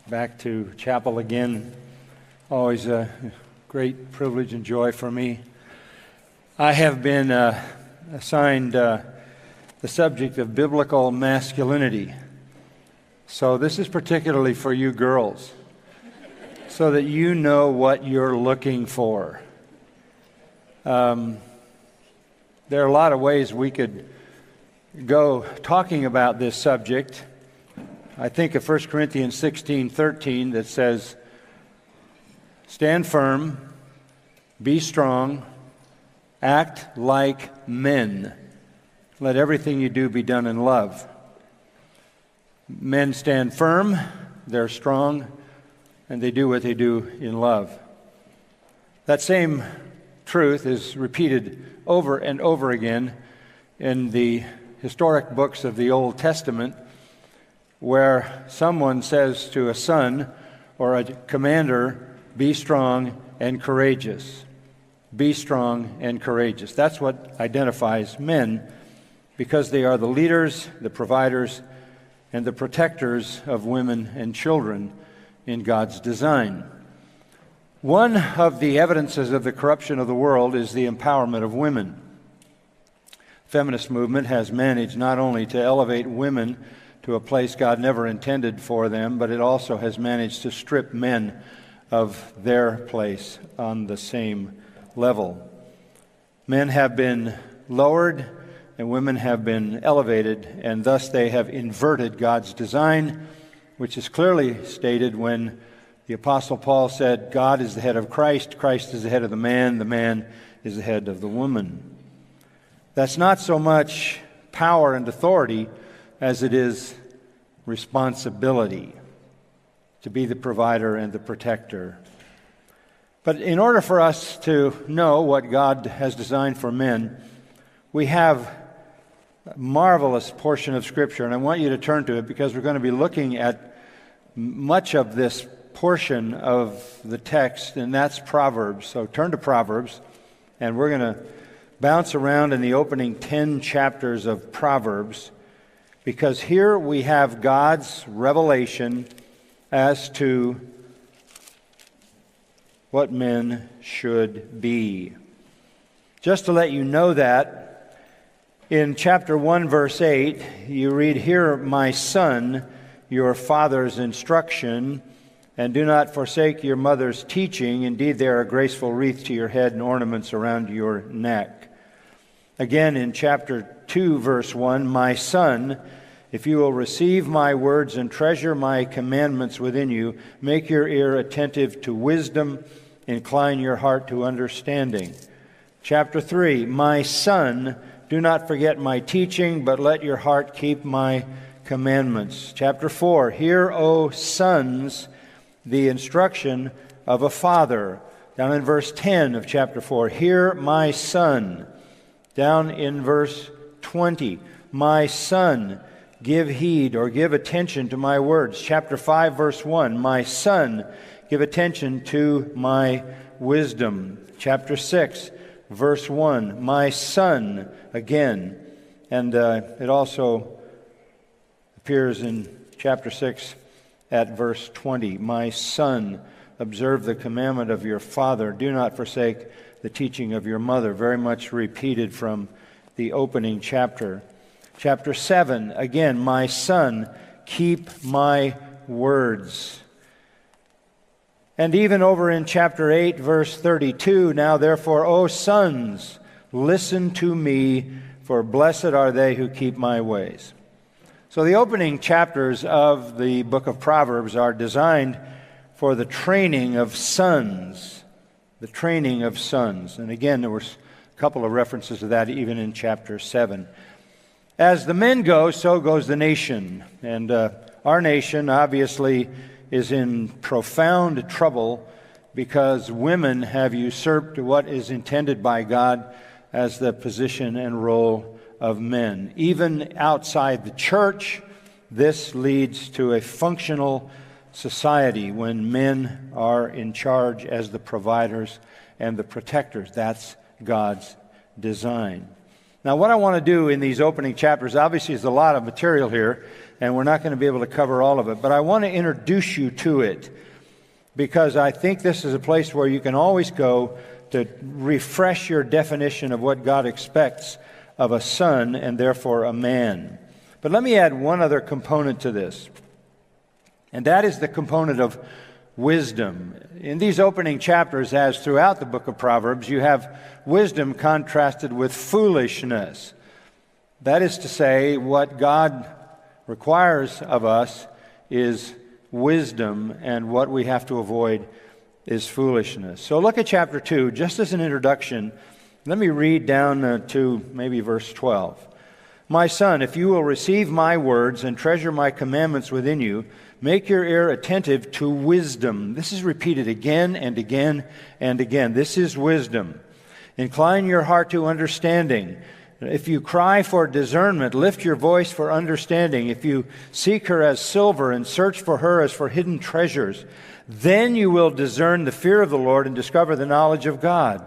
back to chapel again. Always a great privilege and joy for me. I have been assigned the subject of biblical masculinity. So this is particularly for you girls, so that you know what you're looking for. There are a lot of ways we could go talking about this subject. I think of 1 Corinthians 16:13 that says, "Stand firm, be strong, act like men. Let everything you do be done in love." Men stand firm, they're strong, and they do what they do in love. That same truth is repeated over and over again in the historic books of the Old Testament, where someone says to a son or a commander, "Be strong and courageous." Be strong and courageous. That's what identifies men, because they are the leaders, the providers, and the protectors of women and children in God's design. One of the evidences of the corruption of the world is the empowerment of women. The feminist movement has managed not only to elevate women to a place God never intended for them, but it also has managed to strip men of their place on the same level. Men have been lowered and women have been elevated, and thus they have inverted God's design, which is clearly stated when the Apostle Paul said, "God is the head of Christ, Christ is the head of the man is the head of the woman." That's not so much power and authority as it is responsibility to be the provider and the protector. But in order for us to know what God has designed for men, we have a marvelous portion of Scripture, and I want you to turn to it because we're going to be looking at much of this portion of the text, and that's Proverbs. So turn to Proverbs, and we're going to bounce around in the opening 10 chapters of Proverbs, because here we have God's revelation as to what men should be. Just to let you know that, in chapter 1, verse 8, you read, "Hear, my son, your father's instruction, and do not forsake your mother's teaching. Indeed, they are a graceful wreath to your head and ornaments around your neck." Again, in chapter 2, verse 1, "My son, if you will receive my words and treasure my commandments within you, make your ear attentive to wisdom, incline your heart to understanding." Chapter 3, "My son, do not forget my teaching, but let your heart keep my commandments." Chapter 4, "Hear, O sons, the instruction of a father." Down in verse 10 of chapter 4, "Hear, my son." Down in verse 20, "My son, give heed," or give attention to my words. Chapter 5, verse 1, "My son, give attention to my wisdom." Chapter 6, verse 1, "My son," again. And it also appears in chapter 6 at verse 20, "My son, observe the commandment of your father. Do not forsake the teaching of your mother." Very much repeated from the opening chapter. Chapter 7, again, "My son, keep my words." And even over in chapter 8, verse 32, "Now therefore, O sons, listen to me, for blessed are they who keep my ways." So the opening chapters of the book of Proverbs are designed for the training of sons. The training of sons. And again, there were a couple of references to that even in chapter 7. As the men go, so goes the nation. And our nation obviously is in profound trouble because women have usurped what is intended by God as the position and role of men. Even outside the church, this leads to a functional society when men are in charge as the providers and the protectors. That's God's design. Now, what I want to do in these opening chapters, obviously there's a lot of material here, and we're not going to be able to cover all of it. But I want to introduce you to it, because I think this is a place where you can always go to refresh your definition of what God expects of a son and therefore a man. But let me add one other component to this, and that is the component of wisdom. In these opening chapters, as throughout the book of Proverbs, you have wisdom contrasted with foolishness. That is to say, what God requires of us is wisdom, and what we have to avoid is foolishness. So look at chapter 2. Just as an introduction, let me read down to maybe verse 12. My son, if you will receive my words and treasure my commandments within you, make your ear attentive to wisdom. This is repeated again and again and again. This is wisdom. Incline your heart to understanding. If you cry for discernment, lift your voice for understanding. If you seek her as silver and search for her as for hidden treasures, then you will discern the fear of the Lord and discover the knowledge of God.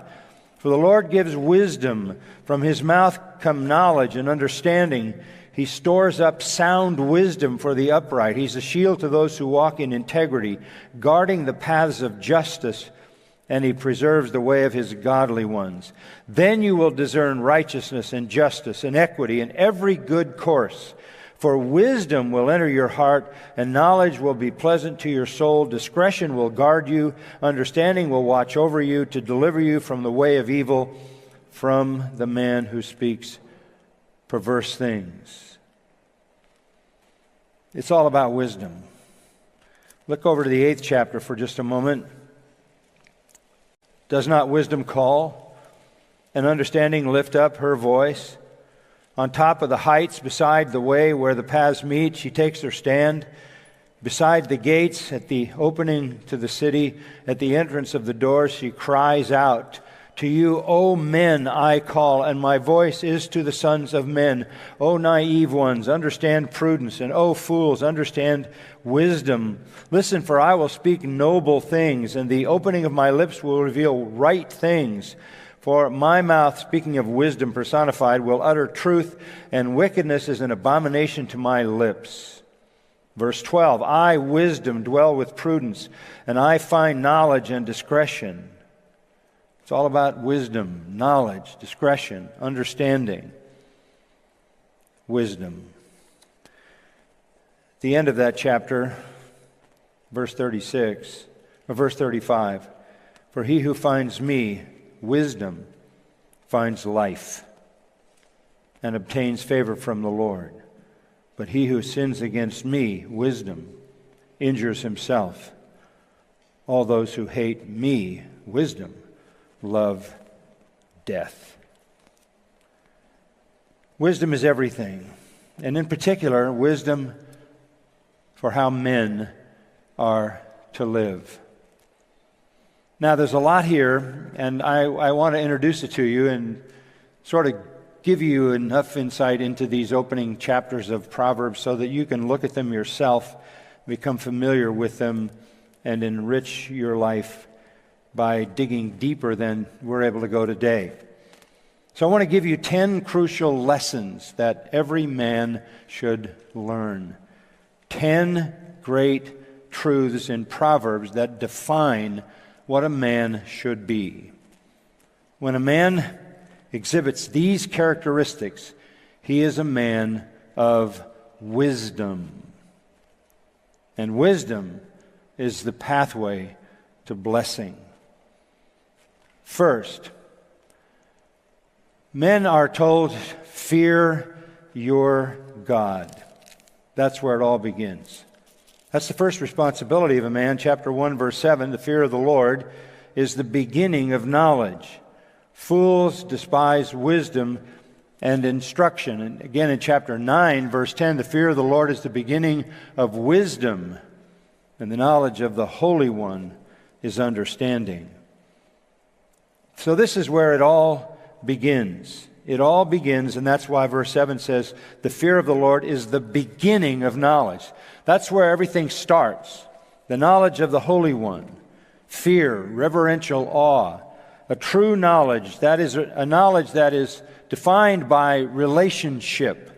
For the Lord gives wisdom. From his mouth come knowledge and understanding. He stores up sound wisdom for the upright. He's a shield to those who walk in integrity, guarding the paths of justice, and he preserves the way of his godly ones. Then you will discern righteousness and justice and equity and every good course. For wisdom will enter your heart, and knowledge will be pleasant to your soul. Discretion will guard you. Understanding will watch over you to deliver you from the way of evil, from the man who speaks perverse things. It's all about wisdom. Look over to the 8th chapter for just a moment. Does not wisdom call, and understanding lift up her voice? On top of the heights, beside the way where the paths meet, she takes her stand. Beside the gates, at the opening to the city, at the entrance of the doors, she cries out, to you, O men, I call, and my voice is to the sons of men. O naive ones, understand prudence, and O fools, understand wisdom. Listen, for I will speak noble things, and the opening of my lips will reveal right things. For my mouth, speaking of wisdom personified, will utter truth, and wickedness is an abomination to my lips. Verse 12, I, wisdom, dwell with prudence, and I find knowledge and discretion. It's all about wisdom, knowledge, discretion, understanding. Wisdom. At the end of that chapter, verse 36, or verse 35, for he who finds me, wisdom, finds life and obtains favor from the Lord. But he who sins against me, wisdom, injures himself. All those who hate me, wisdom, love death. Wisdom is everything, and in particular, wisdom for how men are to live. Now, there's a lot here, and I want to introduce it to you and sort of give you enough insight into these opening chapters of Proverbs so that you can look at them yourself, become familiar with them, and enrich your life by digging deeper than we're able to go today. So I want to give you 10 crucial lessons that every man should learn. 10 great truths in Proverbs that define what a man should be. When a man exhibits these characteristics, he is a man of wisdom. And wisdom is the pathway to blessing. First, men are told, fear your God. That's where it all begins. That's the first responsibility of a man. Chapter 1, verse 7, the fear of the Lord is the beginning of knowledge. Fools despise wisdom and instruction. And again in chapter 9, verse 10, the fear of the Lord is the beginning of wisdom, and the knowledge of the Holy One is understanding. So this is where it all begins. It all begins, and that's why verse 7 says, the fear of the Lord is the beginning of knowledge. That's where everything starts. The knowledge of the Holy One. Fear, reverential awe. A true knowledge, that is a knowledge that is defined by relationship.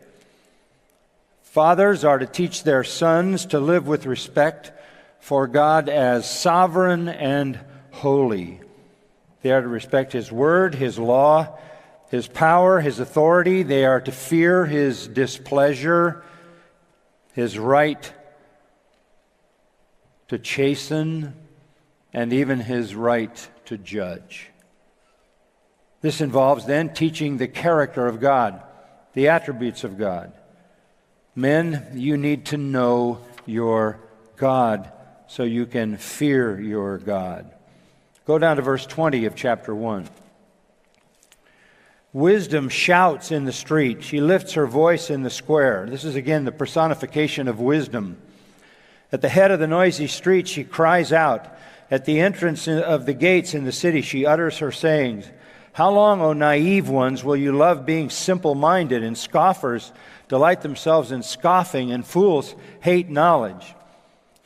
Fathers are to teach their sons to live with respect for God as sovereign and holy. They are to respect His word, His law, His power, His authority. They are to fear His displeasure, His right to chasten, and even His right to judge. This involves then teaching the character of God, the attributes of God. Men, you need to know your God so you can fear your God. Go down to verse 20 of chapter 1. Wisdom shouts in the street. She lifts her voice in the square. This is again the personification of wisdom. At the head of the noisy street, she cries out. At the entrance of the gates in the city, she utters her sayings. How long, O naive ones, will you love being simple-minded, and scoffers delight themselves in scoffing, and fools hate knowledge?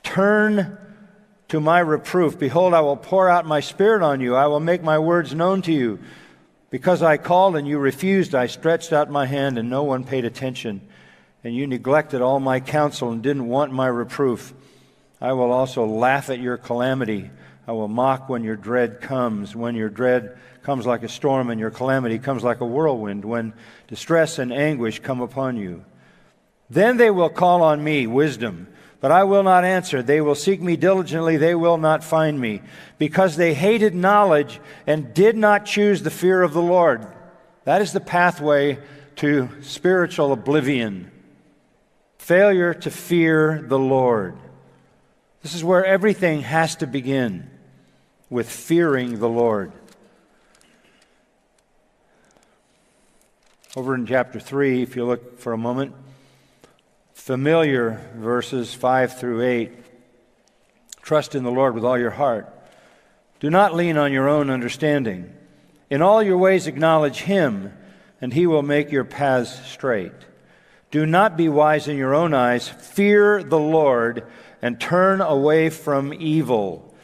Turn to my reproof. Behold, I will pour out my spirit on you. I will make my words known to you. Because I called and you refused, I stretched out my hand and no one paid attention. And you neglected all my counsel and didn't want my reproof. I will also laugh at your calamity. I will mock when your dread comes. When your dread comes like a storm and your calamity comes like a whirlwind. When distress and anguish come upon you. Then they will call on me, wisdom. But I will not answer. They will seek me diligently. They will not find me. Because they hated knowledge and did not choose the fear of the Lord. That is the pathway to spiritual oblivion. Failure to fear the Lord. This is where everything has to begin, with fearing the Lord. Over in chapter 3, if you look for a moment, familiar verses 5 through 8. Trust in the Lord with all your heart. Do not lean on your own understanding. In all your ways acknowledge Him, and He will make your paths straight. Do not be wise in your own eyes. Fear the Lord and turn away from evil.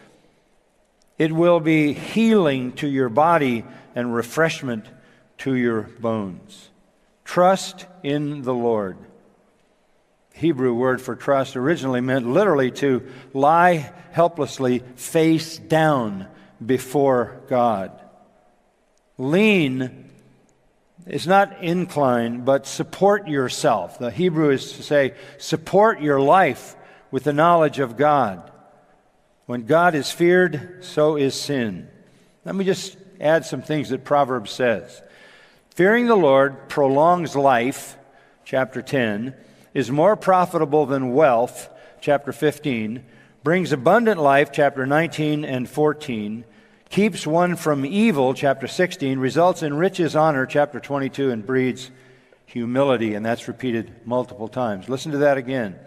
It will be healing to your body and refreshment to your bones. Trust in the Lord. Hebrew word for trust originally meant literally to lie helplessly face down before God. Lean is not incline, but support yourself. The Hebrew is to say, support your life with the knowledge of God. When God is feared, so is sin. Let me just add some things that Proverbs says. Fearing the Lord prolongs life, chapter 10, is more profitable than wealth, chapter 15, brings abundant life, chapter 19 and 14, keeps one from evil, chapter 16, results in riches, honor, chapter 22, and breeds humility, and that's repeated multiple times. Listen to that again.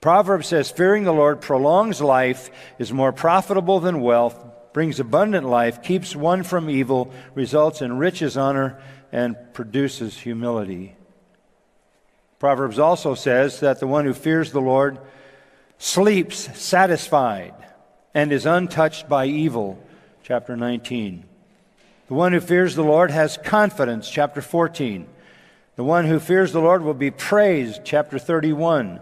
Proverbs says, fearing the Lord prolongs life, is more profitable than wealth, brings abundant life, keeps one from evil, results in riches, honor, and produces humility. Proverbs also says that the one who fears the Lord sleeps satisfied and is untouched by evil, chapter 19. The one who fears the Lord has confidence, chapter 14. The one who fears the Lord will be praised, chapter 31.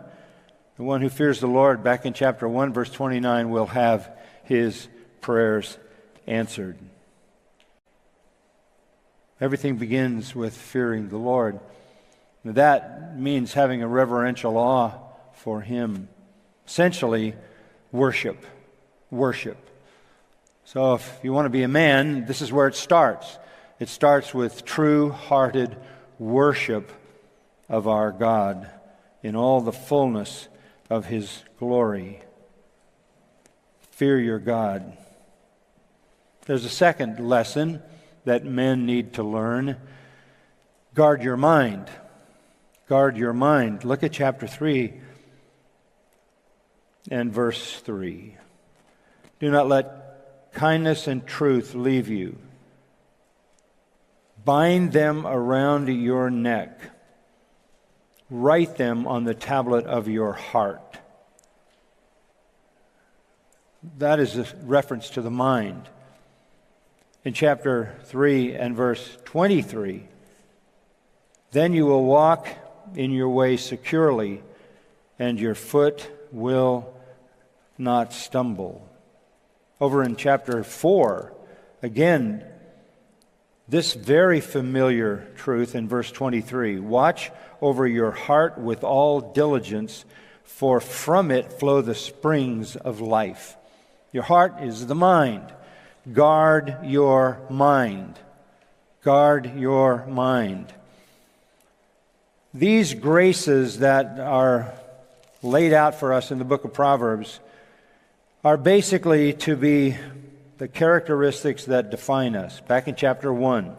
The one who fears the Lord, back in chapter 1, verse 29, will have his prayers answered. Everything begins with fearing the Lord. That means having a reverential awe for Him. Essentially, worship. Worship. So if you want to be a man, this is where it starts. It starts with true-hearted worship of our God in all the fullness of His glory. Fear your God. There's a second lesson that men need to learn. Guard your mind. Guard your mind. Look at chapter 3 and verse 3. Do not let kindness and truth leave you. Bind them around your neck. Write them on the tablet of your heart. That is a reference to the mind. In chapter 3 and verse 23, then you will walk in your way securely, and your foot will not stumble. Over in chapter 4, again, this very familiar truth in verse 23. Watch over your heart with all diligence, for from it flow the springs of life. Your heart is the mind. Guard your mind. Guard your mind. These graces that are laid out for us in the book of Proverbs are basically to be the characteristics that define us. Back in chapter 1,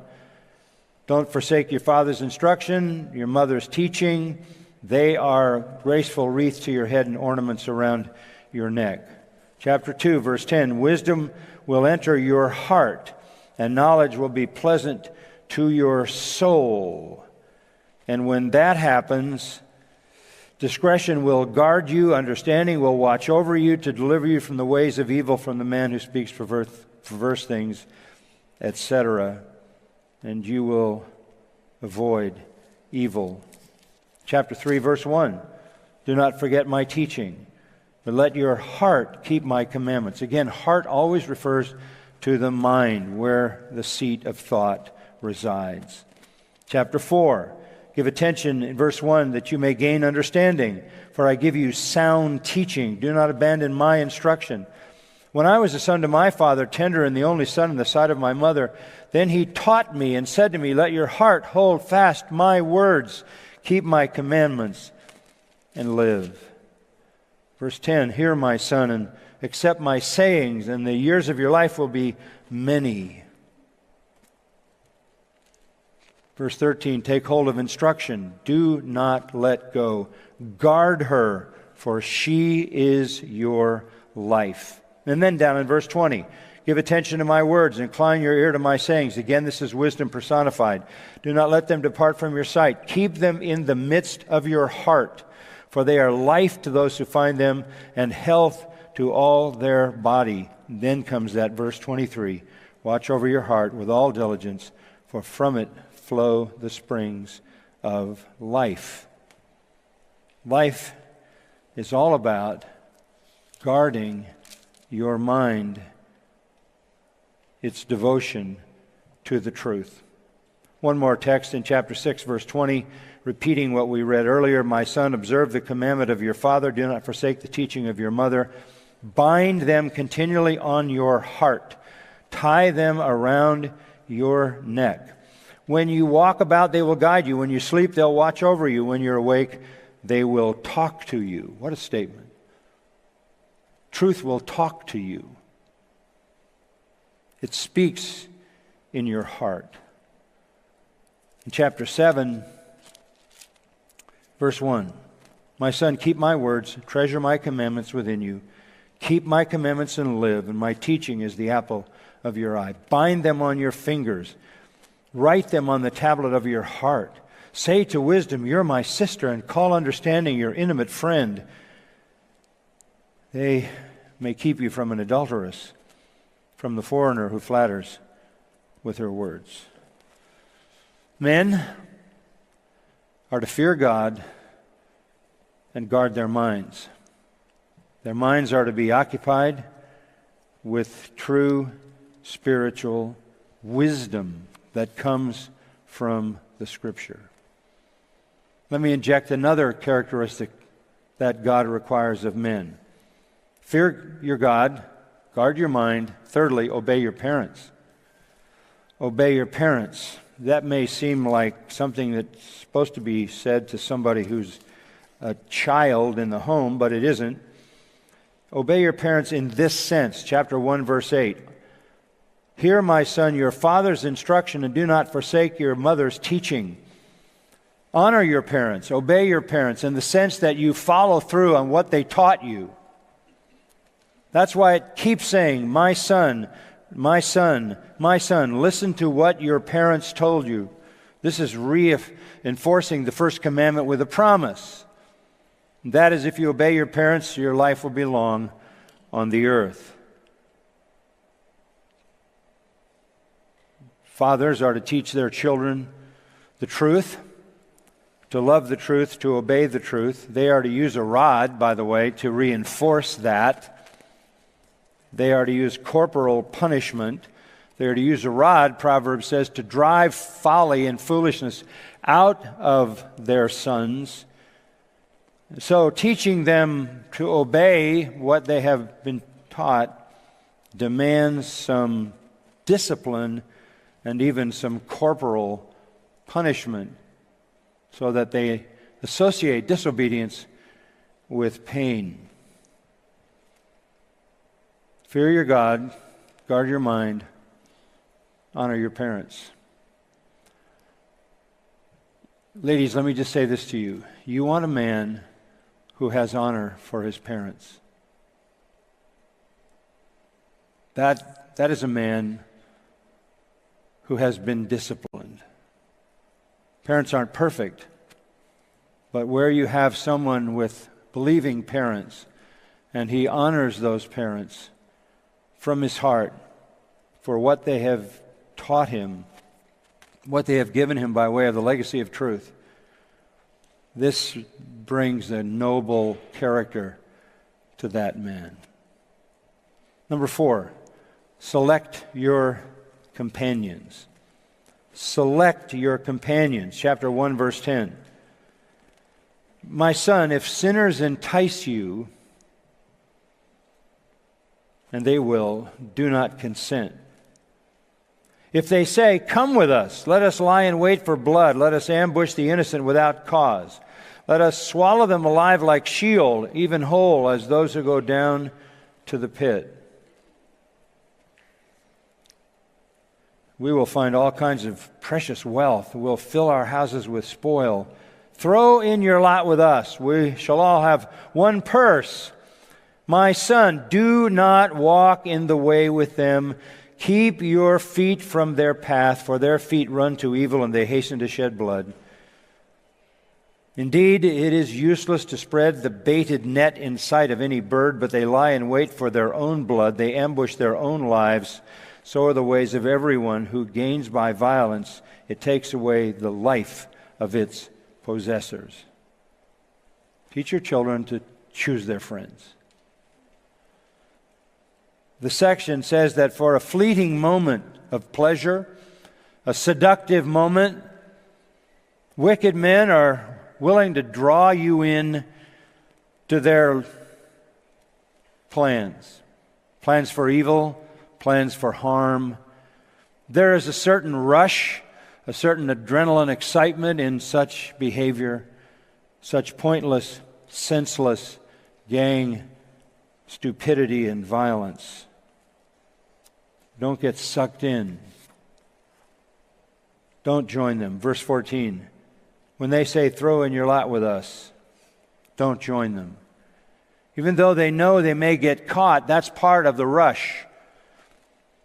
don't forsake your father's instruction, your mother's teaching. They are graceful wreaths to your head and ornaments around your neck. Chapter 2, verse 10, wisdom will enter your heart, and knowledge will be pleasant to your soul. And when that happens, discretion will guard you, understanding will watch over you to deliver you from the ways of evil, from the man who speaks perverse things, etc. And you will avoid evil. Chapter 3, verse 1, do not forget my teaching, but let your heart keep my commandments. Again, heart always refers to the mind, where the seat of thought resides. Chapter 4, give attention in verse 1 that you may gain understanding, for I give you sound teaching. Do not abandon my instruction. When I was a son to my father, tender and the only son in the sight of my mother, then he taught me and said to me, let your heart hold fast my words, keep my commandments, and live. Verse 10, hear my son, and accept my sayings, and the years of your life will be many. Verse 13, take hold of instruction. Do not let go. Guard her, for she is your life. And then down in verse 20, give attention to my words, incline your ear to my sayings. Again, this is wisdom personified. Do not let them depart from your sight. Keep them in the midst of your heart, for they are life to those who find them, and health to all their body. And then comes that verse 23, watch over your heart with all diligence, for from it flow the springs of life. Life is all about guarding your mind, its devotion to the truth. One more text in chapter 6, verse 20, repeating what we read earlier. My son, observe the commandment of your father. Do not forsake the teaching of your mother. Bind them continually on your heart. Tie them around your neck. When you walk about, they will guide you. When you sleep, they'll watch over you. When you're awake, they will talk to you. What a statement. Truth will talk to you. It speaks in your heart. In chapter 7, verse 1, my son, keep my words, treasure my commandments within you. Keep my commandments and live, and my teaching is the apple of your eye. Bind them on your fingers. Write them on the tablet of your heart. Say to wisdom, you're my sister, and call understanding your intimate friend. They may keep you from an adulteress, from the foreigner who flatters with her words. Men are to fear God and guard their minds. Their minds are to be occupied with true spiritual wisdom that comes from the Scripture. Let me inject another characteristic that God requires of men. Fear your God, guard your mind. Thirdly, obey your parents. Obey your parents. That may seem like something that's supposed to be said to somebody who's a child in the home, but it isn't. Obey your parents in this sense. Chapter 1, verse 8. Hear, my son, your father's instruction, and do not forsake your mother's teaching. Honor your parents, obey your parents in the sense that you follow through on what they taught you. That's why it keeps saying, my son, my son, my son, listen to what your parents told you. This is reinforcing the first commandment with a promise. That is, if you obey your parents, your life will be long on the earth. Fathers are to teach their children the truth, to love the truth, to obey the truth. They are to use a rod, by the way, to reinforce that. They are to use corporal punishment. They are to use a rod, Proverbs says, to drive folly and foolishness out of their sons. So teaching them to obey what they have been taught demands some discipline and even some corporal punishment, so that they associate disobedience with pain. Fear your God, guard your mind, honor your parents. Ladies, let me just say this to you. You want a man who has honor for his parents. That is a man who has been disciplined. Parents aren't perfect, but where you have someone with believing parents and he honors those parents from his heart for what they have taught him, what they have given him by way of the legacy of truth, this brings a noble character to that man. Number 4, select your companions. Select your companions. Chapter 1, verse 10. My son, if sinners entice you, and they will, do not consent. If they say, come with us, let us lie in wait for blood, let us ambush the innocent without cause, let us swallow them alive like Sheol, even whole as those who go down to the pit. We will find all kinds of precious wealth. We'll fill our houses with spoil. Throw in your lot with us. We shall all have one purse. My son, do not walk in the way with them. Keep your feet from their path, for their feet run to evil and they hasten to shed blood. Indeed, it is useless to spread the baited net in sight of any bird, but they lie in wait for their own blood. They ambush their own lives. So are the ways of everyone who gains by violence. It takes away the life of its possessors. Teach your children to choose their friends. The section says that for a fleeting moment of pleasure, a seductive moment, wicked men are willing to draw you in to their plans for evil, plans for harm. There is a certain rush, a certain adrenaline excitement in such behavior, such pointless, senseless gang stupidity and violence. Don't get sucked in. Don't join them. Verse 14, when they say, throw in your lot with us, don't join them. Even though they know they may get caught, that's part of the rush.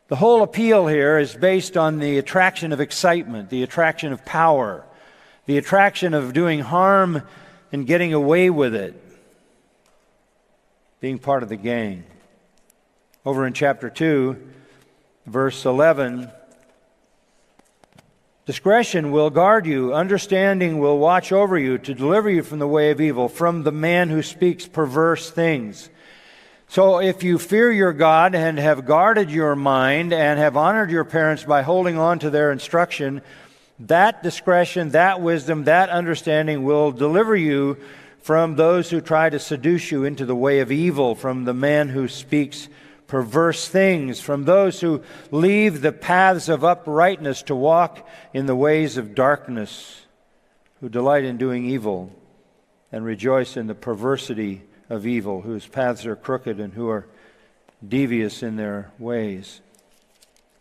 The whole appeal here is based on the attraction of excitement, the attraction of power, the attraction of doing harm and getting away with it, being part of the gang. Over in chapter 2, verse 11, discretion will guard you, understanding will watch over you to deliver you from the way of evil, from the man who speaks perverse things. So if you fear your God and have guarded your mind and have honored your parents by holding on to their instruction, that discretion, that wisdom, that understanding will deliver you from those who try to seduce you into the way of evil, from the man who speaks perverse things, from those who leave the paths of uprightness to walk in the ways of darkness, who delight in doing evil and rejoice in the perversity of evil, whose paths are crooked and who are devious in their ways.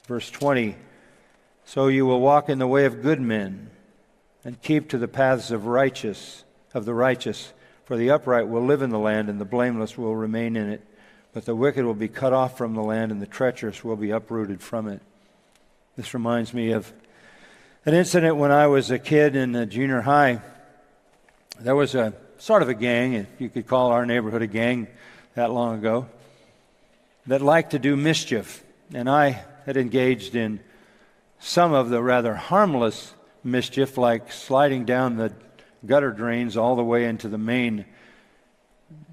Verse 20, so you will walk in the way of good men and keep to the paths of the righteous, for the upright will live in the land and the blameless will remain in it. But the wicked will be cut off from the land and the treacherous will be uprooted from it. This reminds me of an incident when I was a kid in junior high. There was a sort of a gang, if you could call our neighborhood a gang that long ago, that liked to do mischief. And I had engaged in some of the rather harmless mischief, like sliding down the gutter drains all the way into the main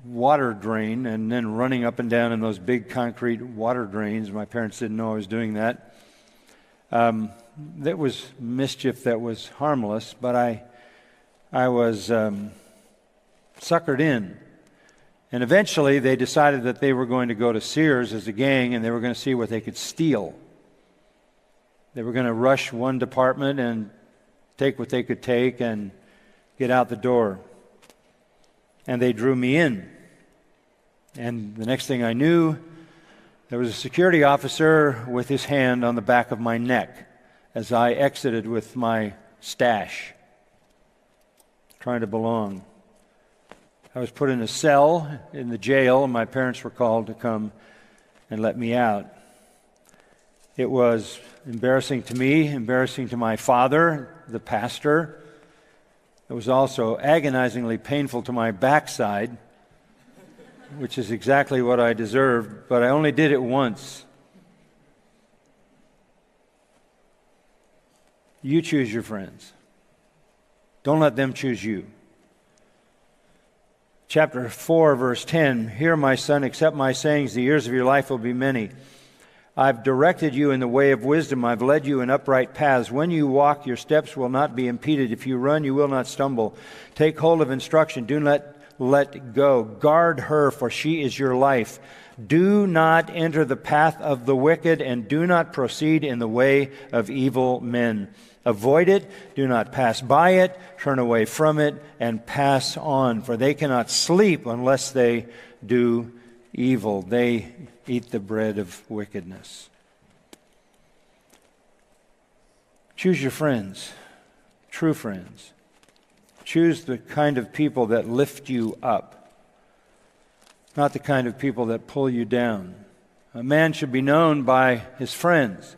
water drain, and then running up and down in those big concrete water drains. My parents didn't know I was doing that. That was mischief that was harmless, but I was suckered in. And eventually they decided that they were going to go to Sears as a gang, and they were going to see what they could steal. They were going to rush one department and take what they could take and get out the door. And they drew me in. And the next thing I knew, there was a security officer with his hand on the back of my neck as I exited with my stash, trying to belong. I was put in a cell in the jail, and my parents were called to come and let me out. It was embarrassing to me, embarrassing to my father, the pastor. It was also agonizingly painful to my backside, which is exactly what I deserved, but I only did it once. You choose your friends. Don't let them choose you. Chapter 4, verse 10, "Hear, my son, accept my sayings. The years of your life will be many. I've directed you in the way of wisdom. I've led you in upright paths. When you walk, your steps will not be impeded. If you run, you will not stumble. Take hold of instruction. Do not let go. Guard her, for she is your life. Do not enter the path of the wicked, and do not proceed in the way of evil men. Avoid it, do not pass by it, turn away from it, and pass on, for they cannot sleep unless they do evil. They eat the bread of wickedness." Choose your friends, true friends. Choose the kind of people that lift you up, not the kind of people that pull you down. A man should be known by his friends,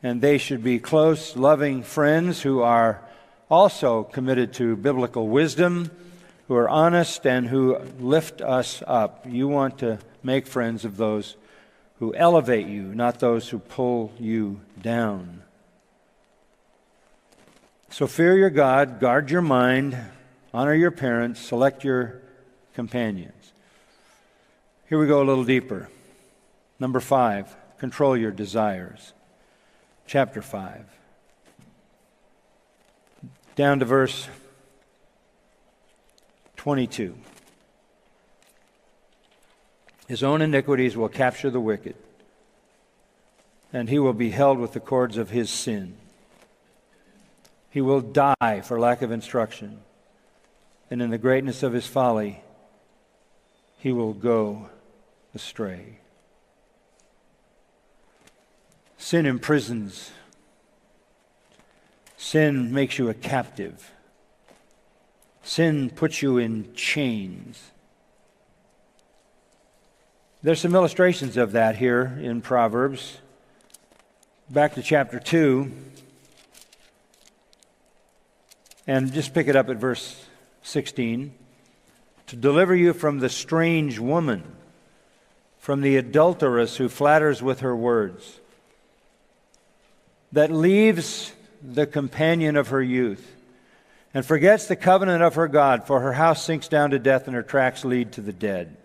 and they should be close, loving friends who are also committed to biblical wisdom, who are honest, and who lift us up. You want to make friends of those who elevate you, not those who pull you down. So fear your God, guard your mind, honor your parents, select your companions. Here we go a little deeper. Number 5, control your desires. Chapter 5. Down to verse 22. "His own iniquities will capture the wicked, and he will be held with the cords of his sin. He will die for lack of instruction, and in the greatness of his folly, he will go astray." Sin imprisons. Sin makes you a captive. Sin puts you in chains. There's some illustrations of that here in Proverbs. Back to chapter 2. And just pick it up at verse 16. "To deliver you from the strange woman, from the adulteress who flatters with her words, that leaves the companion of her youth, and forgets the covenant of her God, for her house sinks down to death, and her tracks lead to the dead.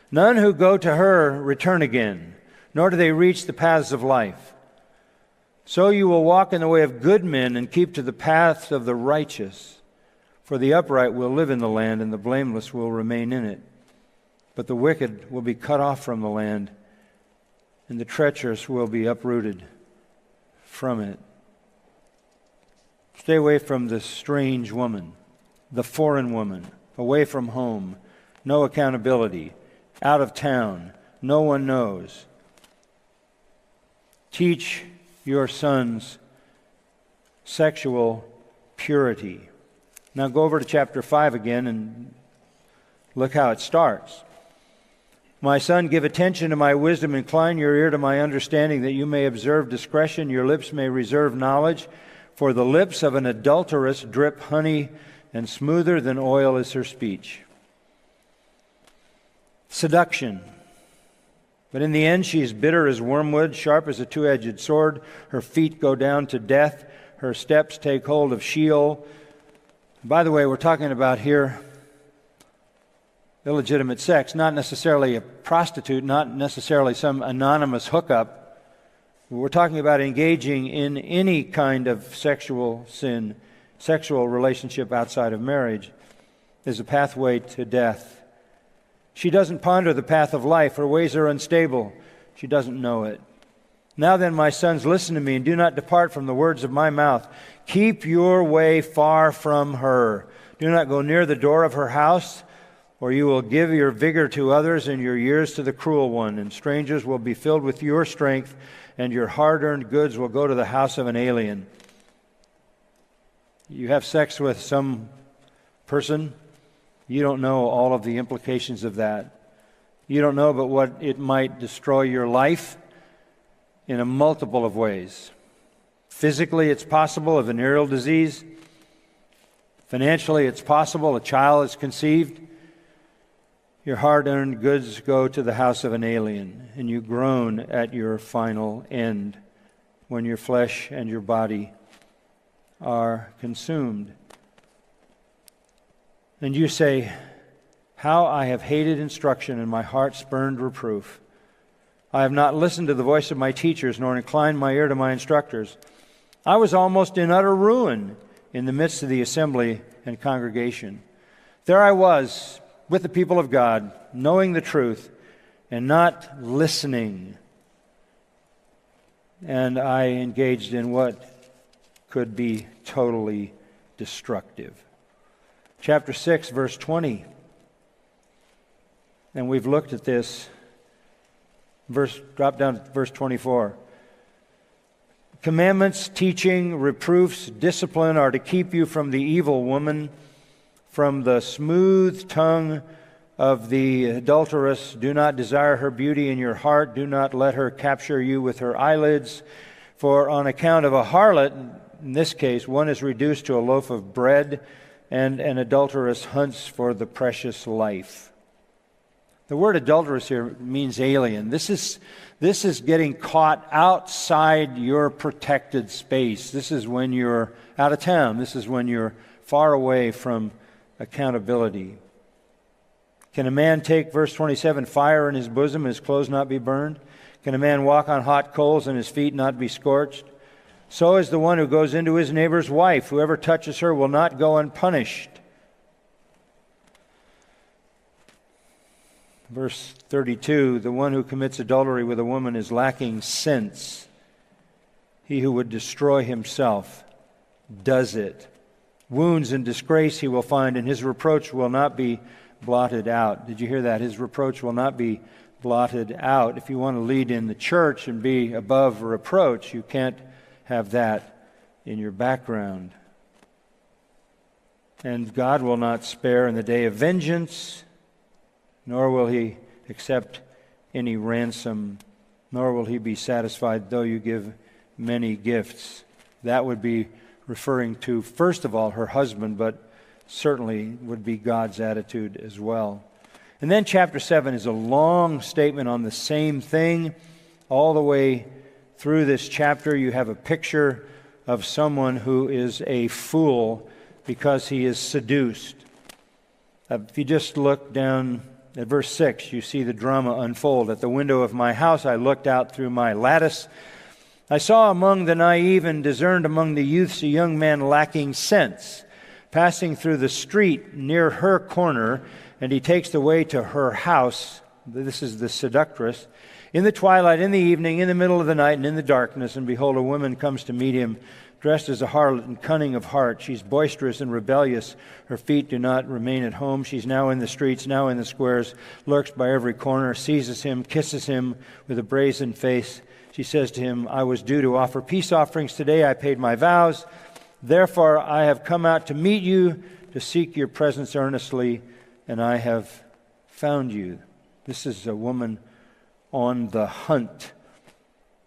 None who go to her return again, nor do they reach the paths of life. So you will walk in the way of good men and keep to the paths of the righteous. For the upright will live in the land, and the blameless will remain in it. But the wicked will be cut off from the land, and the treacherous will be uprooted from it." Stay away from the strange woman, the foreign woman, away from home, no accountability, out of town, no one knows. Teach your sons sexual purity. Now go over to chapter 5 again and look how it starts. "My son, give attention to my wisdom, incline your ear to my understanding, that you may observe discretion, your lips may reserve knowledge. For the lips of an adulteress drip honey, and smoother than oil is her speech." Seduction. "But in the end she is bitter as wormwood, sharp as a two-edged sword. Her feet go down to death. Her steps take hold of Sheol. By the way, we're talking about here illegitimate sex, not necessarily a prostitute, not necessarily some anonymous hookup. We're talking about engaging in any kind of sexual sin, sexual relationship outside of marriage is a pathway to death. She doesn't ponder the path of life. Her ways are unstable. She doesn't know it. Now then, my sons, listen to me and do not depart from the words of my mouth. Keep your way far from her. Do not go near the door of her house, or you will give your vigor to others and your years to the cruel one, and strangers will be filled with your strength, and your hard-earned goods will go to the house of an alien. You have sex with some person, you don't know all of the implications of that. You don't know but what it might destroy your life in a multiple of ways. Physically, it's possible, a venereal disease. Financially, it's possible, a child is conceived. Your hard-earned goods go to the house of an alien, and you groan at your final end when your flesh and your body are consumed. And you say, how I have hated instruction, and my heart spurned reproof. I have not listened to the voice of my teachers, nor inclined my ear to my instructors. I was almost in utter ruin in the midst of the assembly and congregation. There I was, with the people of God, knowing the truth and not listening. And I engaged in what could be totally destructive. Chapter 6, verse 20. And we've looked at this. Drop down to verse 24. Commandments, teaching, reproofs, discipline are to keep you from the evil woman, from the smooth tongue of the adulteress. Do not desire her beauty in your heart. Do not let her capture you with her eyelids. For on account of a harlot, in this case, one is reduced to a loaf of bread, and an adulteress hunts for the precious life. The word adulteress here means alien. This is getting caught outside your protected space. This is when you're out of town. This is when you're far away from accountability. Can a man take, verse 27, fire in his bosom and his clothes not be burned? Can a man walk on hot coals and his feet not be scorched? So is the one who goes into his neighbor's wife. Whoever touches her will not go unpunished. Verse 32, the one who commits adultery with a woman is lacking sense. He who would destroy himself does it. Wounds and disgrace he will find, and his reproach will not be blotted out. Did you hear that? His reproach will not be blotted out. If you want to lead in the church and be above reproach, you can't have that in your background. And God will not spare in the day of vengeance, nor will he accept any ransom, nor will he be satisfied though you give many gifts. That would be referring to, first of all, her husband, but certainly would be God's attitude as well. And then chapter 7 is a long statement on the same thing. All the way through this chapter, you have a picture of someone who is a fool because he is seduced. If you just look down at verse 6, you see the drama unfold. At the window of my house, I looked out through my lattice. I saw among the naive and discerned among the youths a young man lacking sense, passing through the street near her corner, and he takes the way to her house. This is the seductress. In the twilight, in the evening, in the middle of the night, and in the darkness, and behold, a woman comes to meet him, dressed as a harlot and cunning of heart. She's boisterous and rebellious. Her feet do not remain at home. She's now in the streets, now in the squares, lurks by every corner, seizes him, kisses him with a brazen face. She says to him, I was due to offer peace offerings today. I paid my vows. Therefore, I have come out to meet you, to seek your presence earnestly, and I have found you. This is a woman on the hunt,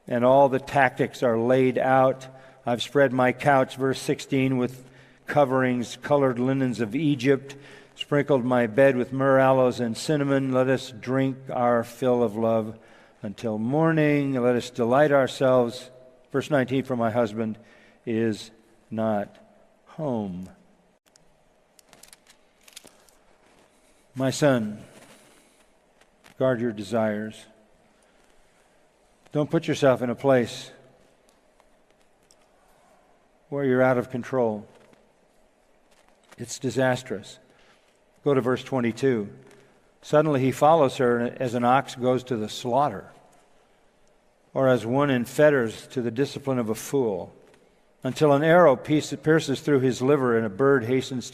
and all the tactics are laid out. I've spread my couch, verse 16, with coverings, colored linens of Egypt, sprinkled my bed with myrrh, aloes, and cinnamon. Let us drink our fill of love until morning. Let us delight ourselves. Verse 19, for my husband is not home. My son, guard your desires. Don't put yourself in a place where you're out of control. It's disastrous. Go to verse 22. Suddenly he follows her as an ox goes to the slaughter, or as one in fetters to the discipline of a fool, until an arrow pierces through his liver and as a bird hastens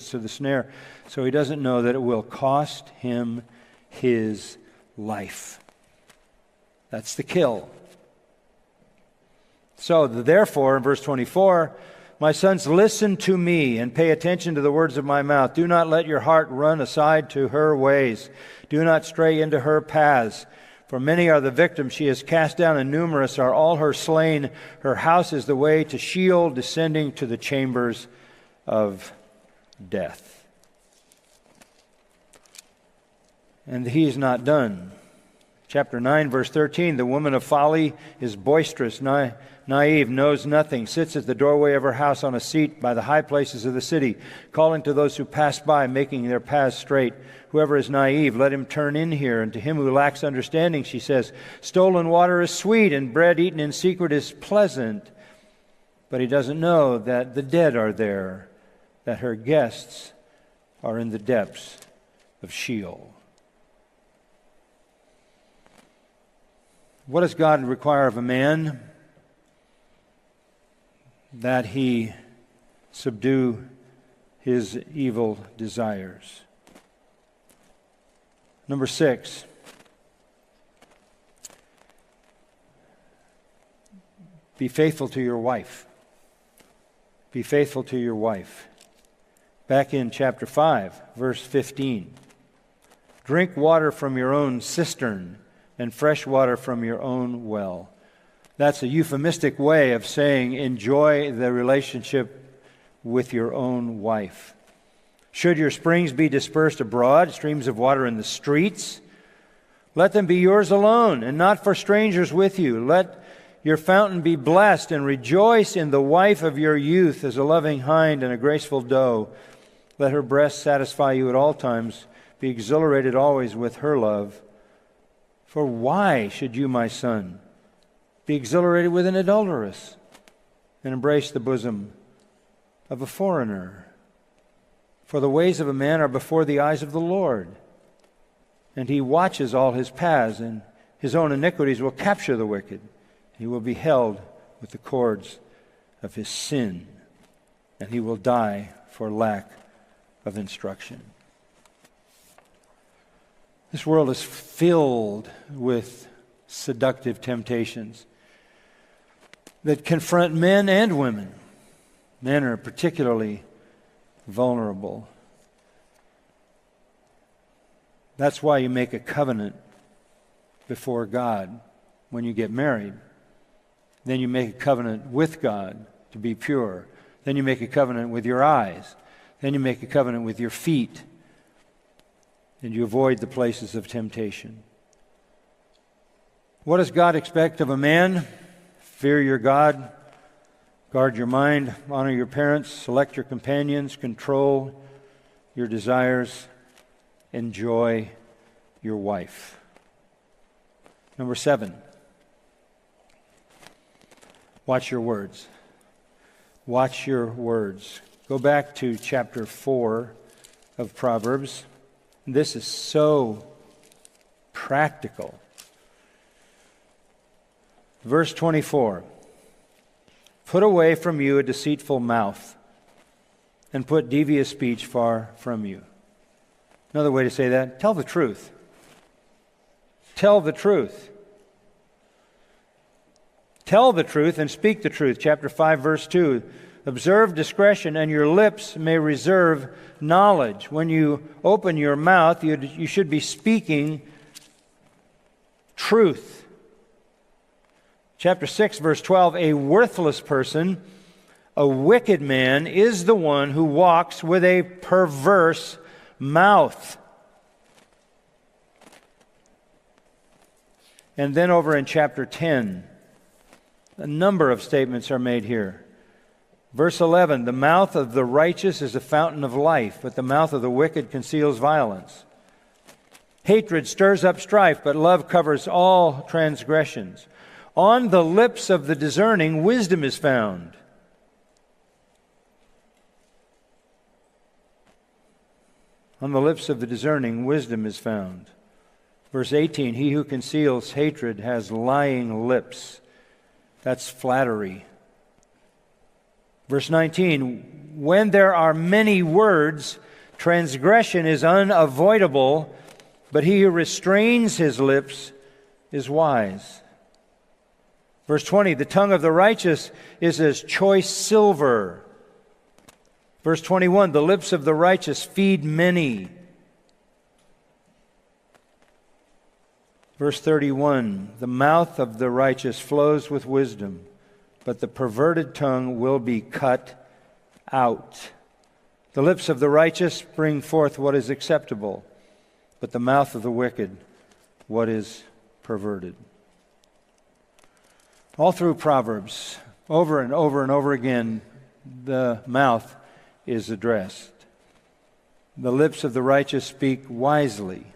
to the snare. So he doesn't know that it will cost him his life. That's the kill. So therefore, in verse 24, my sons, listen to me and pay attention to the words of my mouth. Do not let your heart run aside to her ways. Do not stray into her paths. For many are the victims she has cast down, and numerous are all her slain. Her house is the way to Sheol, descending to the chambers of death. And he is not done. Chapter 9, verse 13, the woman of folly is boisterous, naive, knows nothing, sits at the doorway of her house on a seat by the high places of the city, calling to those who pass by, making their paths straight. Whoever is naive, let him turn in here. And to him who lacks understanding, she says, stolen water is sweet, and bread eaten in secret is pleasant. But he doesn't know that the dead are there, that her guests are in the depths of Sheol. What does God require of a man? That he subdue his evil desires. Number 6. Be faithful to your wife. Be faithful to your wife. Back in chapter 5, verse 15. Drink water from your own cistern and fresh water from your own well. That's a euphemistic way of saying enjoy the relationship with your own wife. Should your springs be dispersed abroad, streams of water in the streets, let them be yours alone and not for strangers with you. Let your fountain be blessed and rejoice in the wife of your youth as a loving hind and a graceful doe. Let her breast satisfy you at all times. Be exhilarated always with her love. For why should you, my son, be exhilarated with an adulteress and embrace the bosom of a foreigner? For the ways of a man are before the eyes of the Lord, and he watches all his paths, and his own iniquities will capture the wicked. He will be held with the cords of his sin, and he will die for lack of instruction. This world is filled with seductive temptations that confront men and women. Men are particularly vulnerable. That's why you make a covenant before God when you get married. Then you make a covenant with God to be pure. Then you make a covenant with your eyes. Then you make a covenant with your feet. And you avoid the places of temptation. What does God expect of a man? Fear your God, guard your mind, honor your parents, select your companions, control your desires, enjoy your wife. Number 7, watch your words. Watch your words. Go back to chapter 4 of Proverbs. This is so practical. Verse 24. Put away from you a deceitful mouth, and put devious speech far from you. Another way to say that, tell the truth. Tell the truth. Tell the truth and speak the truth. Chapter 5, verse 2. Observe discretion, and your lips may reserve knowledge. When you open your mouth, you should be speaking truth. Chapter 6, verse 12. A worthless person, a wicked man, is the one who walks with a perverse mouth. And then over in chapter 10, a number of statements are made here. Verse 11, the mouth of the righteous is a fountain of life, but the mouth of the wicked conceals violence. Hatred stirs up strife, but love covers all transgressions. On the lips of the discerning, wisdom is found. On the lips of the discerning, wisdom is found. Verse 18, he who conceals hatred has lying lips. That's flattery. Verse 19, when there are many words, transgression is unavoidable, but he who restrains his lips is wise. Verse 20, the tongue of the righteous is as choice silver. Verse 21, the lips of the righteous feed many. Verse 31, the mouth of the righteous flows with wisdom, but the perverted tongue will be cut out. The lips of the righteous bring forth what is acceptable, but the mouth of the wicked what is perverted. All through Proverbs, over and over and over again, the mouth is addressed. The lips of the righteous speak wisely.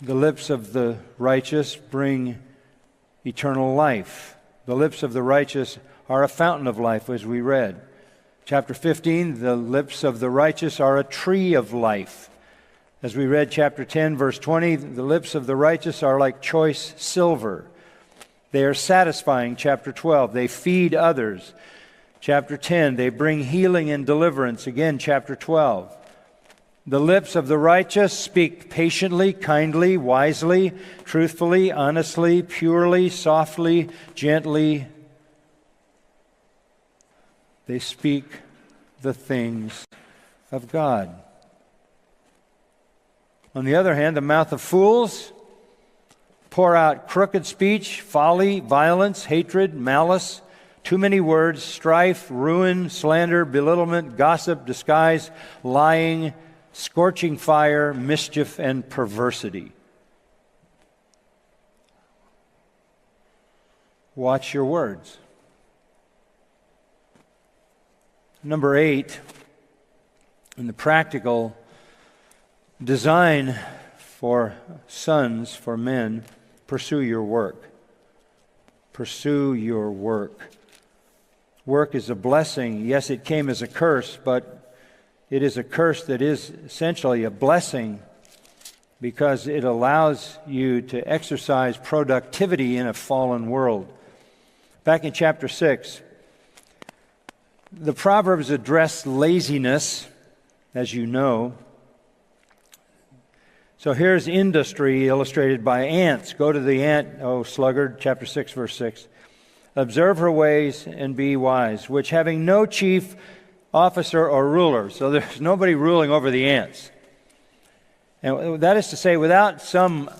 The lips of the righteous bring eternal life. The lips of the righteous are a fountain of life, as we read. Chapter 15, the lips of the righteous are a tree of life. As we read chapter 10, verse 20, the lips of the righteous are like choice silver. They are satisfying, chapter 12. They feed others. Chapter 10, they bring healing and deliverance. Again, chapter 12. The lips of the righteous speak patiently, kindly, wisely, truthfully, honestly, purely, softly, gently. They speak the things of God. On the other hand, the mouth of fools pour out crooked speech, folly, violence, hatred, malice, too many words, strife, ruin, slander, belittlement, gossip, disguise, lying, scorching fire, mischief, and perversity. Watch your words. Number 8, in the practical design for sons, for men, pursue your work. Pursue your work. Work is a blessing. Yes, it came as a curse, but it is a curse that is essentially a blessing because it allows you to exercise productivity in a fallen world. Back in chapter 6, the Proverbs address laziness, as you know. So here's industry illustrated by ants. Go to the ant, O sluggard, chapter 6, verse 6. Observe her ways and be wise, which having no chief, officer, or ruler. So there's nobody ruling over the ants. And that is to say, without some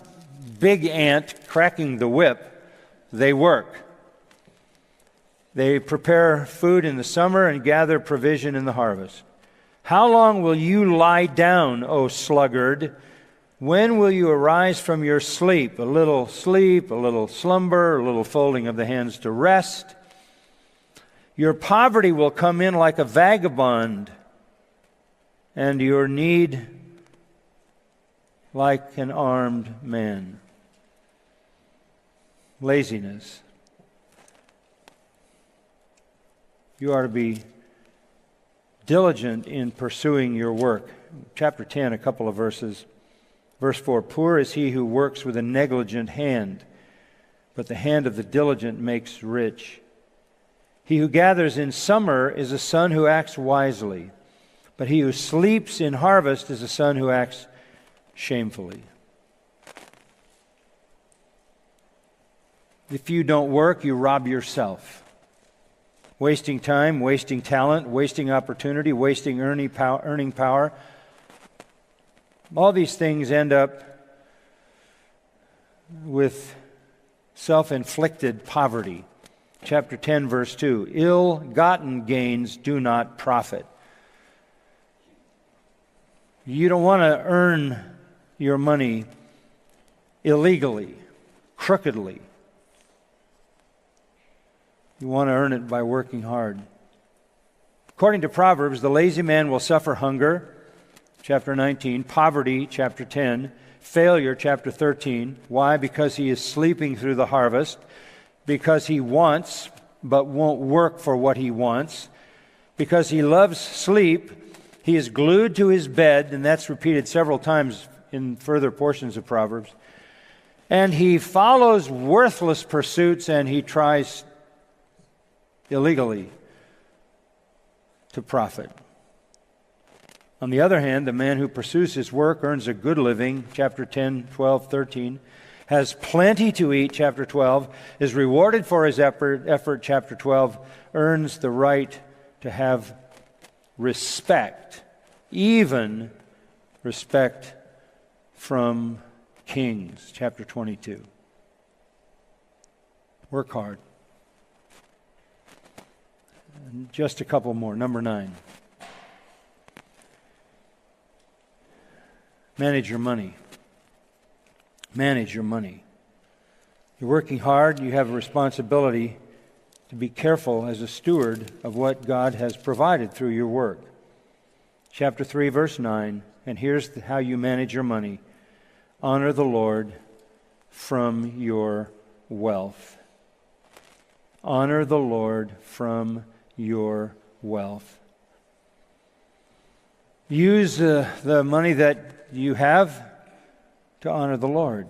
big ant cracking the whip, they work. They prepare food in the summer and gather provision in the harvest. How long will you lie down, O sluggard? When will you arise from your sleep? A little slumber, a little folding of the hands to rest. Your poverty will come in like a vagabond, and your need like an armed man. Laziness. You are to be diligent in pursuing your work. Chapter 10, a couple of verses. Verse 4, poor is he who works with a negligent hand, but the hand of the diligent makes rich. He who gathers in summer is a son who acts wisely, but he who sleeps in harvest is a son who acts shamefully. If you don't work, you rob yourself. Wasting time, wasting talent, wasting opportunity, wasting earning power. All these things end up with self-inflicted poverty. Chapter 10, verse 2, ill-gotten gains do not profit. You don't want to earn your money illegally, crookedly. You want to earn it by working hard. According to Proverbs, the lazy man will suffer hunger, chapter 19, poverty, chapter 10, failure, chapter 13. Why? Because he is sleeping through the harvest, because he wants but won't work for what he wants, because he loves sleep. He is glued to his bed, and that's repeated several times in further portions of Proverbs. And he follows worthless pursuits, and he tries illegally to profit. On the other hand, the man who pursues his work earns a good living, chapter 10, 12, 13, has plenty to eat, chapter 12, is rewarded for his effort, chapter 12, earns the right to have respect, even respect from kings, chapter 22. Work hard. And just a couple more. Number 9. Manage your money. Manage your money. You're working hard. You have a responsibility to be careful as a steward of what God has provided through your work. Chapter 3, verse 9. And here's how you manage your money. Honor the Lord from your wealth. Honor the Lord from your wealth. Use the money that you have to honor the Lord.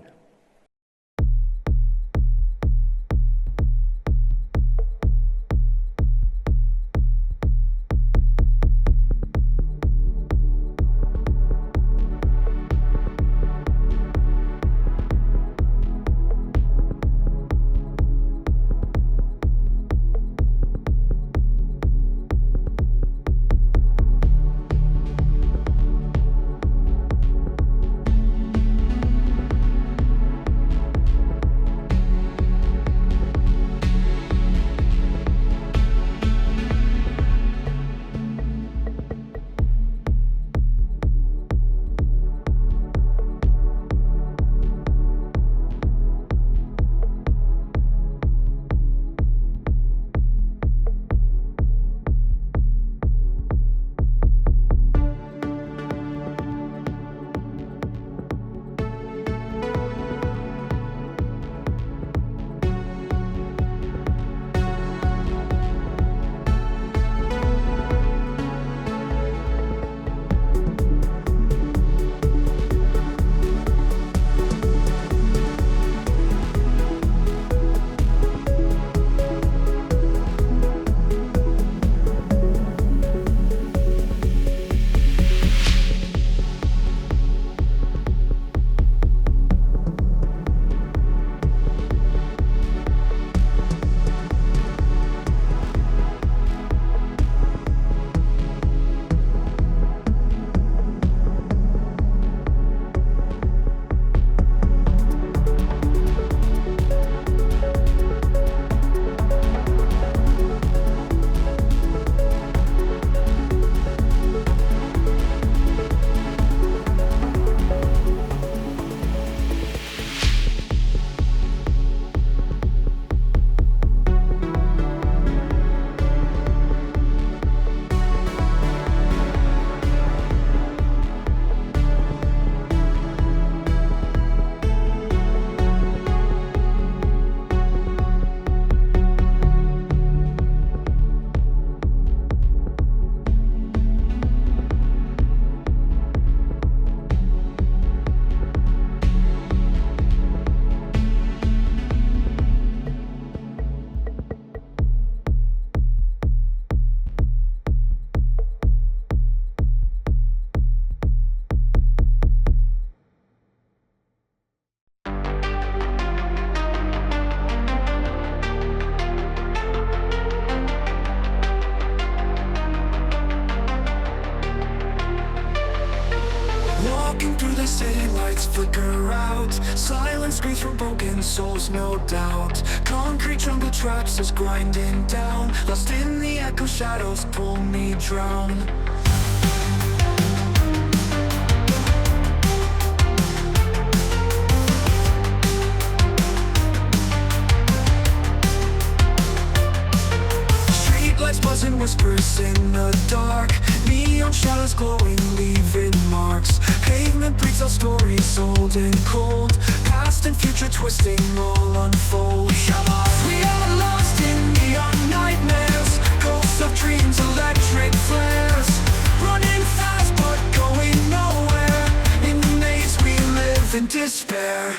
flicker out. Silence screams from broken souls, no doubt. Concrete jungle traps us grinding down. Lost in the echo, shadows pull me drown. in the dark. Neon shadows glowing, leaving marks. Pavement breathes our stories, old and cold. Past and future twisting, all unfold. We are lost in neon nightmares. Ghosts of dreams, electric flares. Running fast but going nowhere. In the maze we live in despair.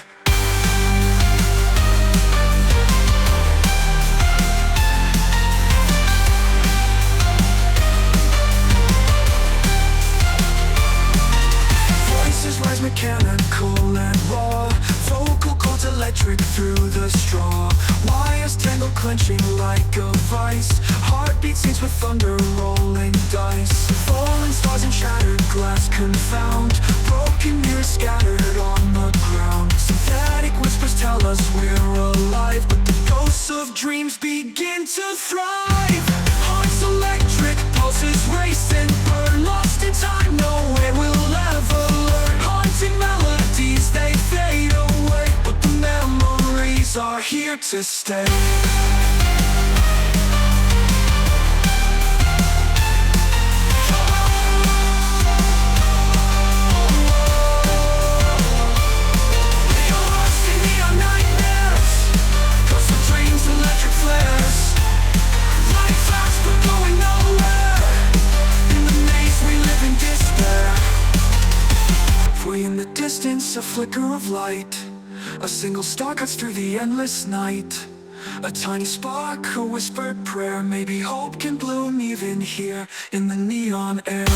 Voices rise mechanical and raw. Vocal cords electric through the straw. Wires tangle clenching like a vice. Heartbeat sings with thunder rolling dice. Falling stars and shattered glass confound. Broken mirrors scattered on the ground. Synthetic whispers tell us we're alive, but the ghosts of dreams begin to thrive. Hearts electric, pulses racing, burn lost in time, nowhere we'll ever learn. Haunting melodies, they fade away, but the memories are here to stay. In the distance, a flicker of light. A single star cuts through the endless night. A tiny spark, a whispered prayer. Maybe hope can bloom even here in the neon air.